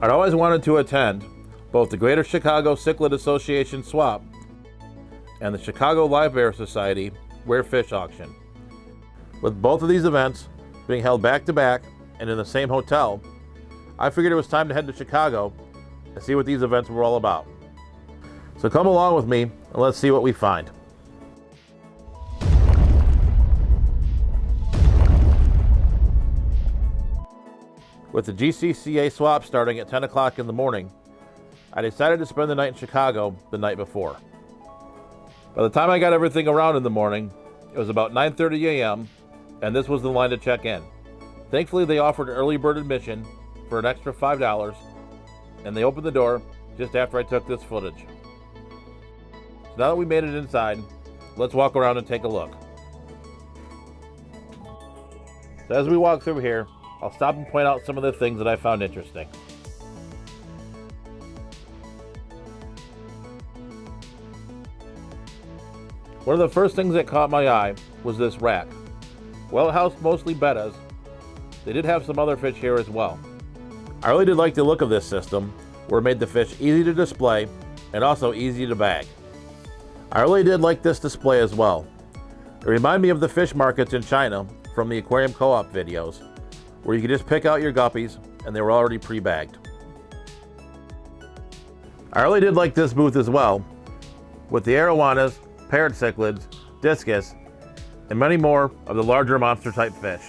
I'd always wanted to attend both the Greater Chicago Cichlid Association Swap and the Chicago Livebearer Society Rare Fish Auction. With both of these events being held back to back and in the same hotel, I figured it was time to head to Chicago and see what these events were all about. So come along with me and let's see what we find. With the GCCA Swap starting at 10 o'clock in the morning, I decided to spend the night in Chicago the night before. By the time I got everything around in the morning, it was about 9:30 a.m. and this was the line to check in. Thankfully, they offered early bird admission for an extra $5, and they opened the door just after I took this footage. So now that we made it inside, let's walk around and take a look. So as we walk through here, I'll stop and point out some of the things that I found interesting. One of the first things that caught my eye was this rack. While it housed mostly bettas, they did have some other fish here as well. I really did like the look of this system, where it made the fish easy to display and also easy to bag. I really did like this display as well. It reminded me of the fish markets in China from the aquarium co-op videos, where you could just pick out your guppies and they were already pre-bagged. I really did like this booth as well, with the arowanas, parrot cichlids, discus, and many more of the larger monster type fish.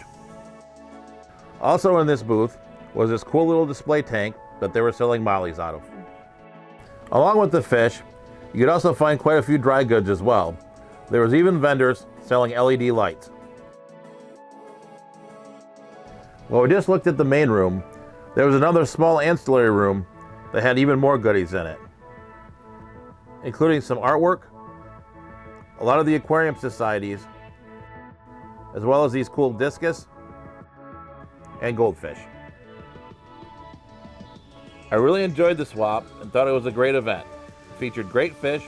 Also in this booth was this cool little display tank that they were selling mollies out of. Along with the fish, you could also find quite a few dry goods as well. There was even vendors selling LED lights. Well, we just looked at the main room. There was another small ancillary room that had even more goodies in it, including some artwork, a lot of the aquarium societies, as well as these cool discus and goldfish. I really enjoyed the swap and thought it was a great event. It featured great fish,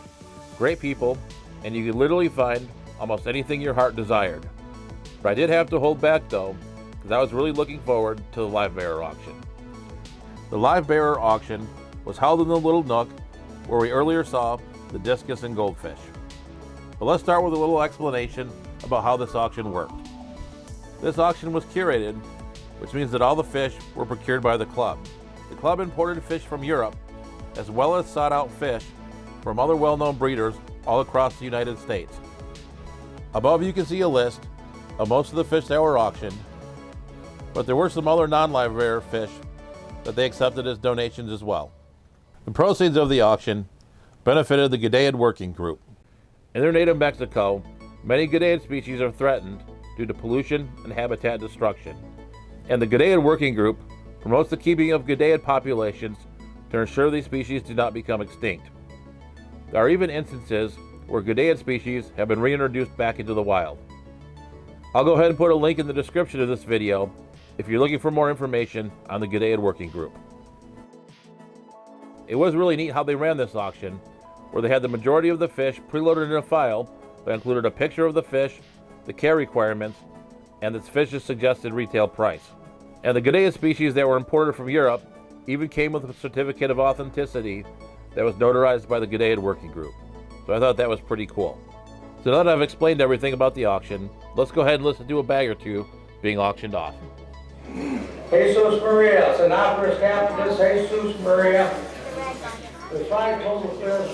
great people, and you could literally find almost anything your heart desired. But I did have to hold back though, because I was really looking forward to the Livebearer auction. The Livebearer auction was held in the little nook where we earlier saw the discus and goldfish. But let's start with a little explanation about how this auction worked. This auction was curated, which means that all the fish were procured by the club. The club imported fish from Europe, as well as sought out fish from other well-known breeders all across the United States. Above you can see a list of most of the fish that were auctioned, but there were some other non-Livebearer fish that they accepted as donations as well. The proceeds of the auction benefited the Gadaid Working Group. In their native Mexico, many Gadaid species are threatened due to pollution and habitat destruction, and the Gadaid Working Group promotes the keeping of Gadaid populations to ensure these species do not become extinct. There are even instances where Gadaid species have been reintroduced back into the wild. I'll go ahead and put a link in the description of this video if you're looking for more information on the Gadaid Working Group. It was really neat how they ran this auction, where they had the majority of the fish preloaded in a file that included a picture of the fish, the care requirements, and its fish's suggested retail price. And the Gadaid species that were imported from Europe even came with a certificate of authenticity that was notarized by the Gadaid Working Group. So I thought that was pretty cool. So now that I've explained everything about the auction, let's go ahead and listen to a bag or two being auctioned off. Jesus Maria, Sinatras Capitis, Jesus Maria. There's 5 total fish.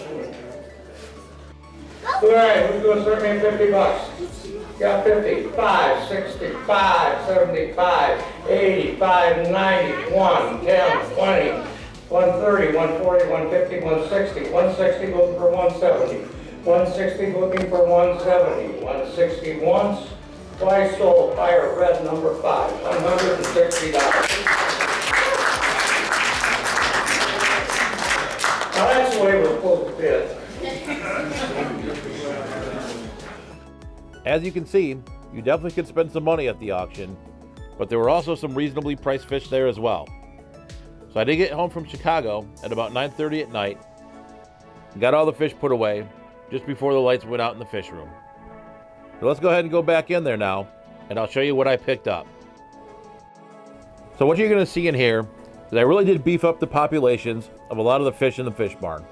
All right, who's going to serve me $50? Got 55, 65, 75, 85, 90, 1, 10, 20, 130, 140, 150, 160, 160 looking for 170, 160 looking for 170, 160 once, twice sold, fire red number 5, $160. Now that's the way we're supposed to bid. As you can see, you definitely could spend some money at the auction, but there were also some reasonably priced fish there as well. So I did get home from Chicago at about 9:30 at night and got all the fish put away just before the lights went out in the fish room. So let's go ahead and go back in there now, and I'll show you what I picked up. So what you're going to see in here that I really did beef up the populations of a lot of the fish in the fish barn.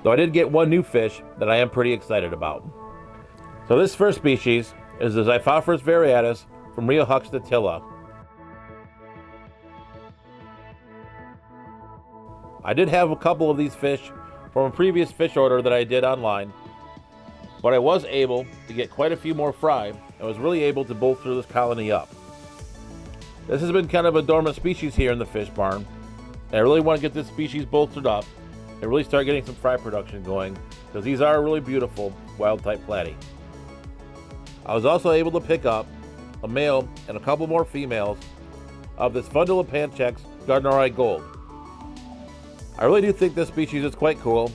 Though I did get one new fish that I am pretty excited about. So this first species is the Xiphophorus variatus from Rio Huxtatilla. I did have a couple of these fish from a previous fish order that I did online, but I was able to get quite a few more fry and was really able to bolster this colony up. This has been kind of a dormant species here in the fish barn, and I really want to get this species bolstered up and really start getting some fry production going, because these are really beautiful wild type platy. I was also able to pick up a male and a couple more females of this Fundulopanchax gardneri gold. I really do think this species is quite cool,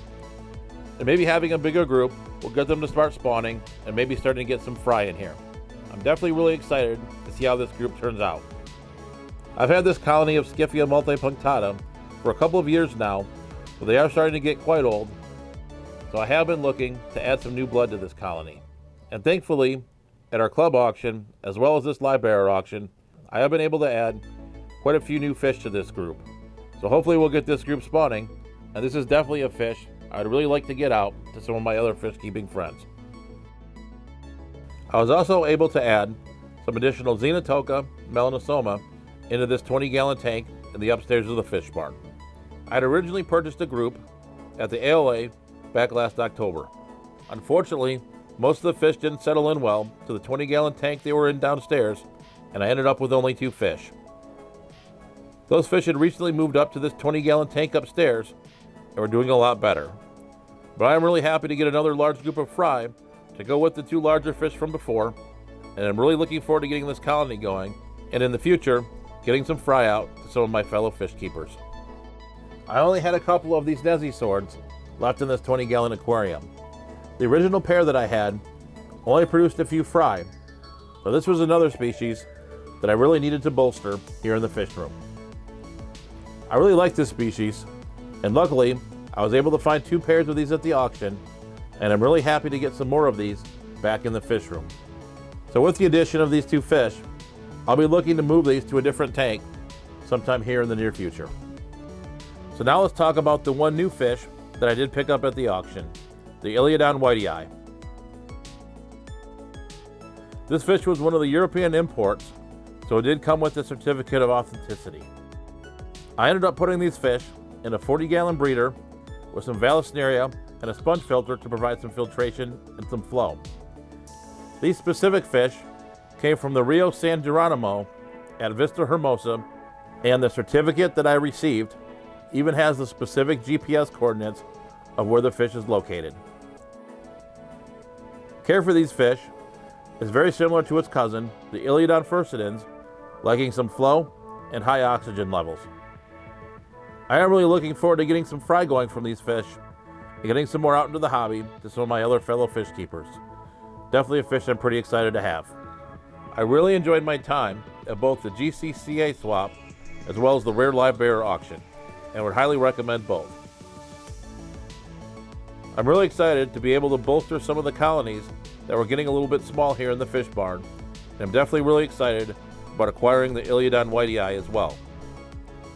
and maybe having a bigger group will get them to start spawning and maybe starting to get some fry in here. I'm definitely really excited to see how this group turns out. I've had this colony of Scyphia multipunctata for a couple of years now, but they are starting to get quite old, so I have been looking to add some new blood to this colony. And thankfully, at our club auction, as well as this Livebearer auction, I have been able to add quite a few new fish to this group. So hopefully we'll get this group spawning, and this is definitely a fish I'd really like to get out to some of my other fish keeping friends. I was also able to add some additional Xenotoca melanosoma into this 20-gallon tank in the upstairs of the fish barn. I'd originally purchased a group at the ALA back last October. Unfortunately, most of the fish didn't settle in well to the 20-gallon tank they were in downstairs, and I ended up with only 2 fish. Those fish had recently moved up to this 20-gallon tank upstairs and were doing a lot better. But I'm really happy to get another large group of fry to go with the 2 larger fish from before, and I'm really looking forward to getting this colony going, and in the future, getting some fry out to some of my fellow fish keepers. I only had a couple of these Nessie swords left in this 20-gallon aquarium. The original pair that I had only produced a few fry, so this was another species that I really needed to bolster here in the fish room. I really like this species, and luckily I was able to find 2 pairs of these at the auction, and I'm really happy to get some more of these back in the fish room. So with the addition of these 2 fish, I'll be looking to move these to a different tank sometime here in the near future. So now let's talk about the one new fish that I did pick up at the auction, the Iliodon whitey. This fish was one of the European imports, so it did come with a certificate of authenticity. I ended up putting these fish in a 40-gallon breeder with some Vallisneria and a sponge filter to provide some filtration and some flow. These specific fish came from the Rio San Geronimo at Vista Hermosa, and the certificate that I received even has the specific GPS coordinates of where the fish is located. Care for these fish is very similar to its cousin, the Iliodon furcidens, liking some flow and high oxygen levels. I am really looking forward to getting some fry going from these fish and getting some more out into the hobby to some of my other fellow fish keepers. Definitely a fish I'm pretty excited to have. I really enjoyed my time at both the GCCA Swap as well as the Rare Livebearer auction, and would highly recommend both. I'm really excited to be able to bolster some of the colonies that were getting a little bit small here in the fish barn, and I'm definitely really excited about acquiring the Iliodon whitey as well.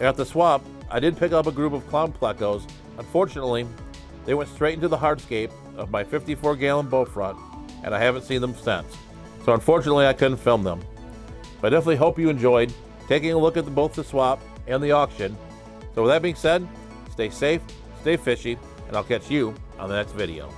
At the swap, I did pick up a group of clown plecos. Unfortunately, they went straight into the hardscape of my 54-gallon bow front, and I haven't seen them since. So unfortunately, I couldn't film them. But I definitely hope you enjoyed taking a look at both the swap and the auction. So with that being said, stay safe, stay fishy, and I'll catch you on the next video.